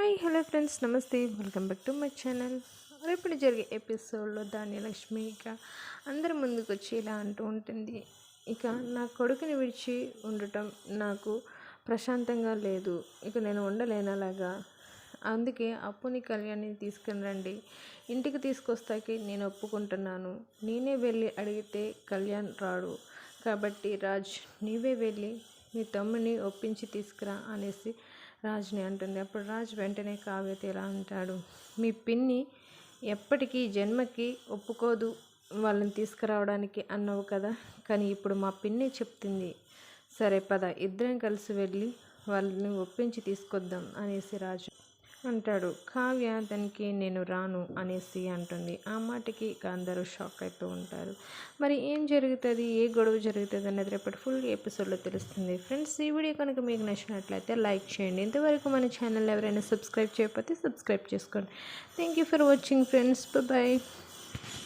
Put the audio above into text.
Hi hello friends, నమస్తే, welcome back to my channel. రేపు జరిగే ఎపిసోడ్లో ధాన్యలక్ష్మి ఇక అందరి ముందుకు వచ్చి ఇలా అంటూ ఉంటుంది. ఇక నా కొడుకుని విడిచి ఉండటం నాకు ప్రశాంతంగా లేదు, ఇక నేను ఉండలేను అలాగా. అందుకే అప్పుని కళ్యాణ్ని తీసుకుని రండి, ఇంటికి తీసుకొస్తాకి నేను ఒప్పుకుంటున్నాను. నేనే వెళ్ళి అడిగితే కళ్యాణ్ రాడు, కాబట్టి రాజ్ నీవే వెళ్ళి మీ తమ్ముని ఒప్పించి తీసుకురా అనేసి రాజ్ని అంటుంది. అప్పుడు రాజ్ వెంటనే కావ్యతో ఇలా అంటాడు, మీ పిన్ని ఎప్పటికీ జన్మకి ఒప్పుకోదు వాళ్ళని తీసుకురావడానికి అన్నావు కదా, కానీ ఇప్పుడు మా పిన్ని చెప్తుంది. సరే పద, ఇద్దరం కలిసి వెళ్ళి వాళ్ళని ఒప్పించి తీసుకొద్దాం అనేసి రాజు అంటాడు. కావ్య దానికి నేను రాను అనేసి అంటుంది. ఆ మాటకి ఇక అందరూ షాక్ అయిపోతూ ఉంటారు. మరి ఏం జరుగుతుంది, ఏ గొడవ జరుగుతుంది అన్నది రేపటి ఫుల్ ఎపిసోడ్లో తెలుస్తుంది. ఫ్రెండ్స్, ఈ వీడియో కనుక మీకు నచ్చినట్లయితే లైక్ చేయండి. ఇంతవరకు మన ఛానల్ ఎవరైనా సబ్స్క్రైబ్ చేయకపోతే సబ్స్క్రైబ్ చేసుకోండి. Thank you for watching friends, bye.